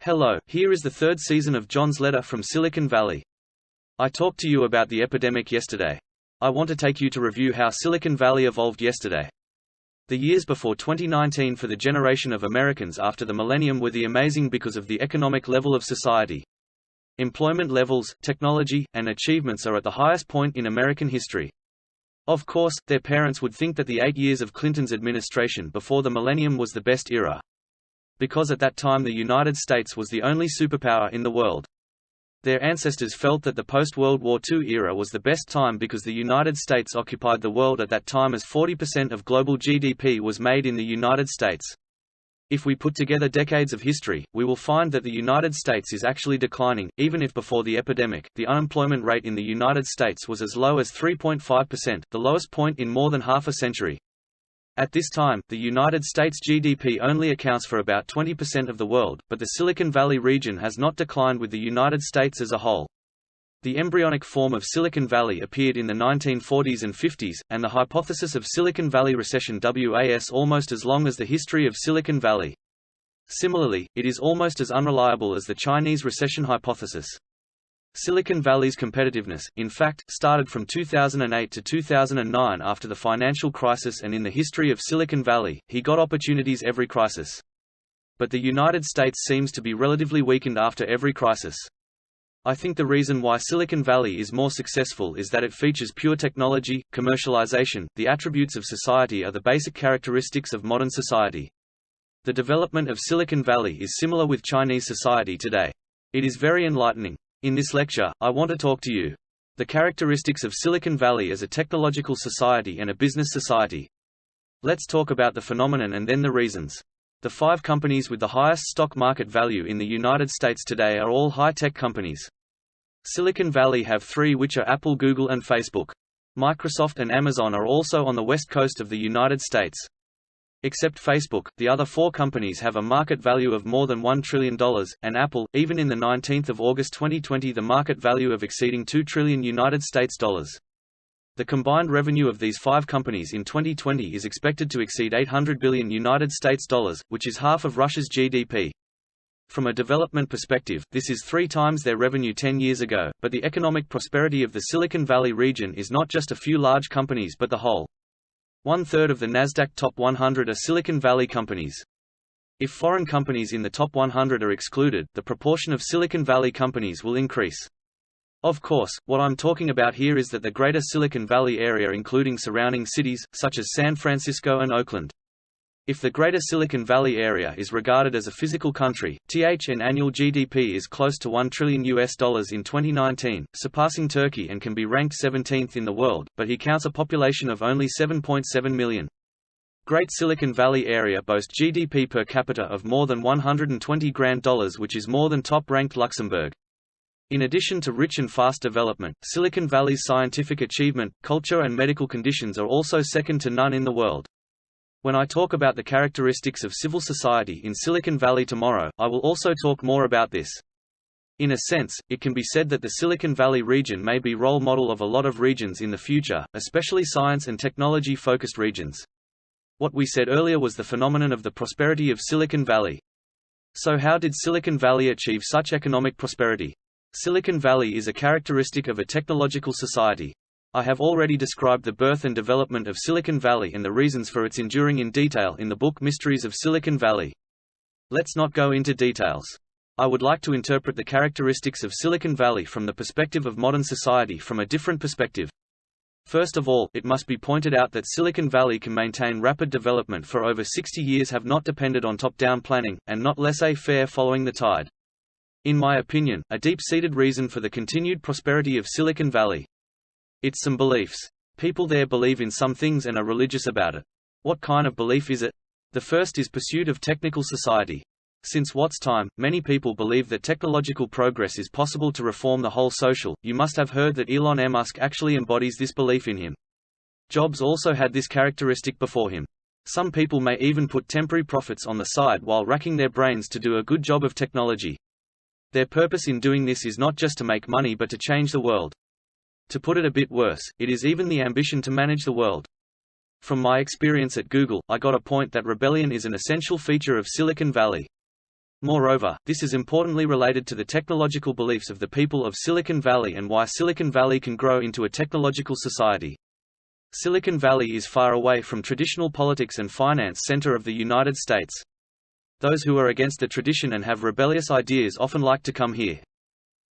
Hello, here is the third season of John's letter from Silicon Valley. I talked to you about the epidemic yesterday. I want to take you to review how Silicon Valley evolved yesterday. The years before 2019 for the generation of Americans after the millennium were the amazing because of the economic level of society. Employment levels, technology, and achievements are at the highest point in American history. Of course, their parents would think that the 8 years of Clinton's administration before the millennium was the best era. Because at that time the United States was the only superpower in the world. Their ancestors felt that the post-World War II era was the best time because the United States occupied the world at that time, as 40% of global GDP was made in the United States. If we put together decades of history, we will find that the United States is actually declining. Even if before the epidemic, the unemployment rate in the United States was as low as 3.5%, the lowest point in more than half a century. At this time, the United States GDP only accounts for about 20% of the world, but the Silicon Valley region has not declined with the United States as a whole. The embryonic form of Silicon Valley appeared in the 1940s and 50s, and the hypothesis of Silicon Valley recession was almost as long as the history of Silicon Valley. Similarly, it is almost as unreliable as the Chinese recession hypothesis. Silicon Valley's competitiveness, in fact, started from 2008 to 2009 after the financial crisis, and in the history of Silicon Valley, he got opportunities every crisis. But the United States seems to be relatively weakened after every crisis. I think the reason why Silicon Valley is more successful is that it features pure technology, commercialization. The attributes of society are the basic characteristics of modern society. The development of Silicon Valley is similar with Chinese society today. It is very enlightening. In this lecture, I want to talk to you the characteristics of Silicon Valley as a technological society and a business society. Let's talk about the phenomenon and then the reasons. The 5 companies with the highest stock market value in the United States today are all high-tech companies. Silicon Valley have 3, which are Apple, Google, and Facebook. Microsoft and Amazon are also on the west coast of the United States. Except Facebook, the other 4 companies have a market value of more than $1 trillion, and Apple, even in the 19th of August 2020, the market value of exceeding $2 trillion United States dollars. The combined revenue of these 5 companies in 2020 is expected to exceed $800 billion United States dollars, which is half of Russia's GDP. From a development perspective, this is 3 times their revenue 10 years ago, but the economic prosperity of the Silicon Valley region is not just a few large companies but the whole. 1/3 of the Nasdaq Top 100 are Silicon Valley companies. If foreign companies in the top 100 are excluded, the proportion of Silicon Valley companies will increase. Of course, what I'm talking about here is that the greater Silicon Valley area, including surrounding cities, such as San Francisco and Oakland. If the greater Silicon Valley area is regarded as a physical country, its annual GDP is close to $1 trillion in 2019, surpassing Turkey, and can be ranked 17th in the world, but he counts a population of only 7.7 million. Great Silicon Valley area boasts GDP per capita of more than $120,000, which is more than top-ranked Luxembourg. In addition to rich and fast development, Silicon Valley's scientific achievement, culture and medical conditions are also second to none in the world. When I talk about the characteristics of civil society in Silicon Valley tomorrow, I will also talk more about this. In a sense, it can be said that the Silicon Valley region may be role model of a lot of regions in the future, especially science and technology-focused regions. What we said earlier was the phenomenon of the prosperity of Silicon Valley. So how did Silicon Valley achieve such economic prosperity? Silicon Valley is a characteristic of a technological society. I have already described the birth and development of Silicon Valley and the reasons for its enduring in detail in the book Mysteries of Silicon Valley. Let's not go into details. I would like to interpret the characteristics of Silicon Valley from the perspective of modern society from a different perspective. First of all, it must be pointed out that Silicon Valley can maintain rapid development for over 60 years, have not depended on top-down planning, and not laissez-faire following the tide. In my opinion, a deep-seated reason for the continued prosperity of Silicon Valley. It's some beliefs. People there believe in some things and are religious about it. What kind of belief is it? The first is pursuit of technical society. Since Watt's time, many people believe that technological progress is possible to reform the whole social. You must have heard that Elon Musk actually embodies this belief in him. Jobs also had this characteristic before him. Some people may even put temporary profits on the side while racking their brains to do a good job of technology. Their purpose in doing this is not just to make money but to change the world. To put it a bit worse, it is even the ambition to manage the world. From my experience at Google, I got a point that rebellion is an essential feature of Silicon Valley. Moreover, this is importantly related to the technological beliefs of the people of Silicon Valley and why Silicon Valley can grow into a technological society. Silicon Valley is far away from traditional politics and finance center of the United States. Those who are against the tradition and have rebellious ideas often like to come here.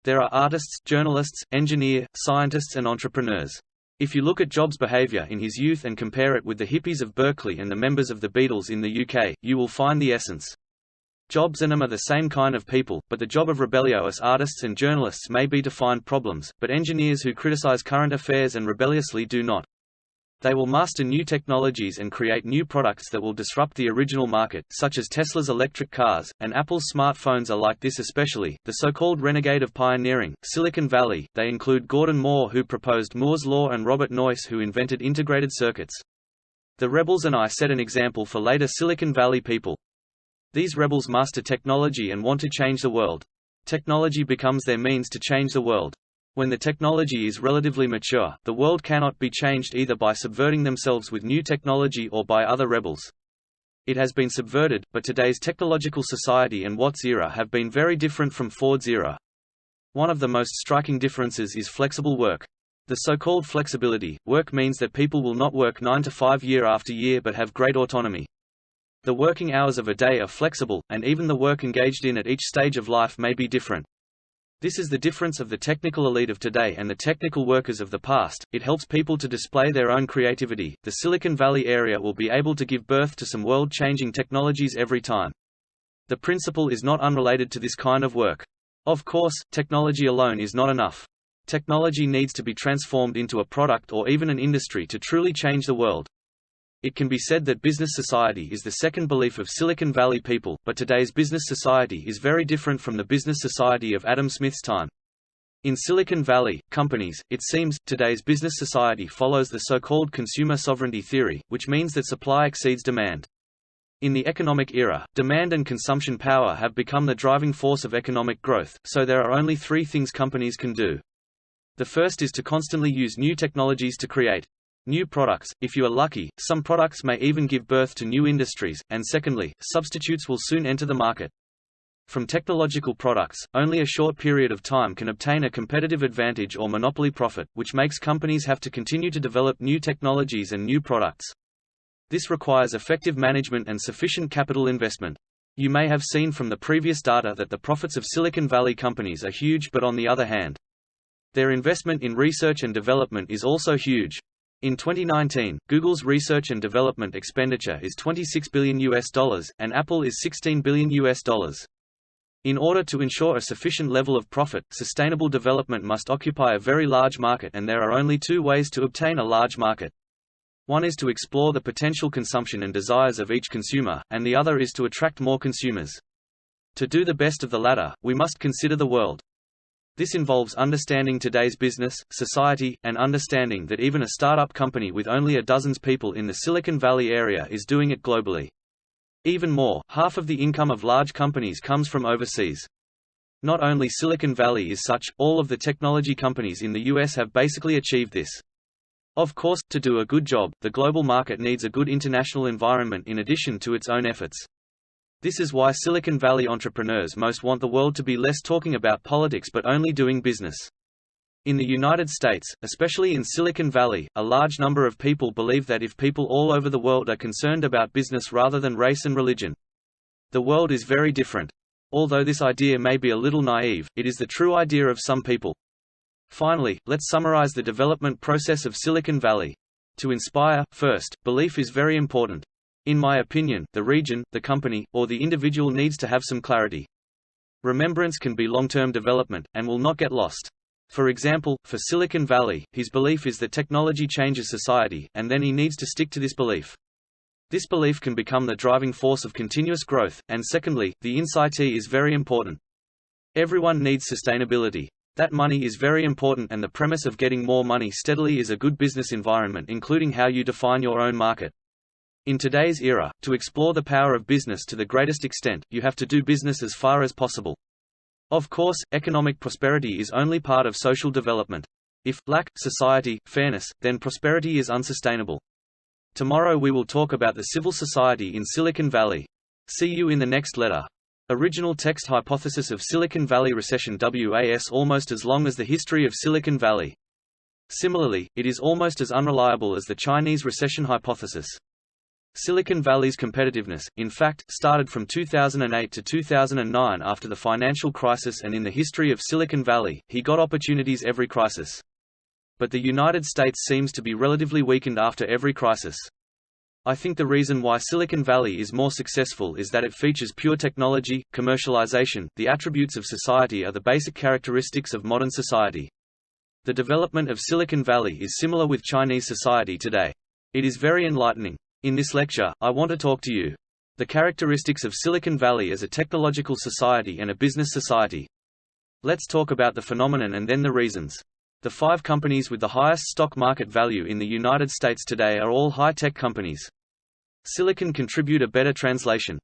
There are artists, journalists, engineers, scientists and entrepreneurs. If you look at Jobs' behavior in his youth and compare it with the hippies of Berkeley and the members of the Beatles in the UK, you will find the essence. Jobs and them are the same kind of people, but the job of rebellious artists and journalists may be to find problems, but engineers who criticize current affairs and rebelliously do not. They will master new technologies and create new products that will disrupt the original market, such as Tesla's electric cars, and Apple's smartphones are like this especially. The so-called renegade of pioneering, Silicon Valley, they include Gordon Moore who proposed Moore's law and Robert Noyce who invented integrated circuits. The rebels and I set an example for later Silicon Valley people. These rebels master technology and want to change the world. Technology becomes their means to change the world. When the technology is relatively mature, the world cannot be changed either by subverting themselves with new technology or by other rebels. It has been subverted, but today's technological society and Watt's era have been very different from Ford's era. One of the most striking differences is flexible work. The so-called flexibility work means that people will not work 9 to 5 year after year but have great autonomy. The working hours of a day are flexible, and even the work engaged in at each stage of life may be different. This is the difference of the technical elite of today and the technical workers of the past. It helps people to display their own creativity. The Silicon Valley area will be able to give birth to some world-changing technologies every time. The principle is not unrelated to this kind of work. Of course, technology alone is not enough. Technology needs to be transformed into a product or even an industry to truly change the world. It can be said that business society is the second belief of Silicon Valley people, but today's business society is very different from the business society of Adam Smith's time. In Silicon Valley, companies, it seems, today's business society follows the so-called consumer sovereignty theory, which means that supply exceeds demand. In the economic era, demand and consumption power have become the driving force of economic growth, so there are only three things companies can do. The first is to constantly use new technologies to create new products. If you are lucky, some products may even give birth to new industries, and secondly, substitutes will soon enter the market. From technological products, only a short period of time can obtain a competitive advantage or monopoly profit, which makes companies have to continue to develop new technologies and new products. This requires effective management and sufficient capital investment. You may have seen from the previous data that the profits of Silicon Valley companies are huge, but on the other hand, their investment in research and development is also huge. In 2019, Google's research and development expenditure is $26 billion, and Apple is $16 billion. In order to ensure a sufficient level of profit, sustainable development must occupy a very large market, and there are only two ways to obtain a large market. One is to explore the potential consumption and desires of each consumer, and the other is to attract more consumers. To do the best of the latter, we must consider the world. This involves understanding today's business, society, and understanding that even a startup company with only a dozen people in the Silicon Valley area is doing it globally. Even more, half of the income of large companies comes from overseas. Not only Silicon Valley is such, all of the technology companies in the US have basically achieved this. Of course, to do a good job, the global market needs a good international environment in addition to its own efforts. This is why Silicon Valley entrepreneurs most want the world to be less talking about politics but only doing business. In the United States, especially in Silicon Valley, a large number of people believe that if people all over the world are concerned about business rather than race and religion, the world is very different. Although this idea may be a little naive, it is the true idea of some people. Finally, let's summarize the development process of Silicon Valley. To inspire, first, belief is very important. In my opinion, the region, the company, or the individual needs to have some clarity. Remembrance can be long-term development, and will not get lost. For example, for Silicon Valley, his belief is that technology changes society, and then he needs to stick to this belief. This belief can become the driving force of continuous growth, and secondly, the insightee is very important. Everyone needs sustainability. That money is very important, and the premise of getting more money steadily is a good business environment, including how you define your own market. In today's era, to explore the power of business to the greatest extent, you have to do business as far as possible. Of course, economic prosperity is only part of social development. If lack society fairness, then prosperity is unsustainable. Tomorrow we will talk about the civil society in Silicon Valley. See you in the next letter. Original text hypothesis of Silicon Valley recession was almost as long as the history of Silicon Valley. Similarly, it is almost as unreliable as the Chinese recession hypothesis. Silicon Valley's competitiveness, in fact, started from 2008 to 2009 after the financial crisis, and in the history of Silicon Valley, he got opportunities every crisis. But the United States seems to be relatively weakened after every crisis. I think the reason why Silicon Valley is more successful is that it features pure technology, commercialization. The attributes of society are the basic characteristics of modern society. The development of Silicon Valley is similar with Chinese society today. It is very enlightening. In this lecture, I want to talk to you the characteristics of Silicon Valley as a technological society and a business society. Let's talk about the phenomenon and then the reasons. The 5 companies with the highest stock market value in the United States today are all high-tech companies. Silicon contribute a better translation.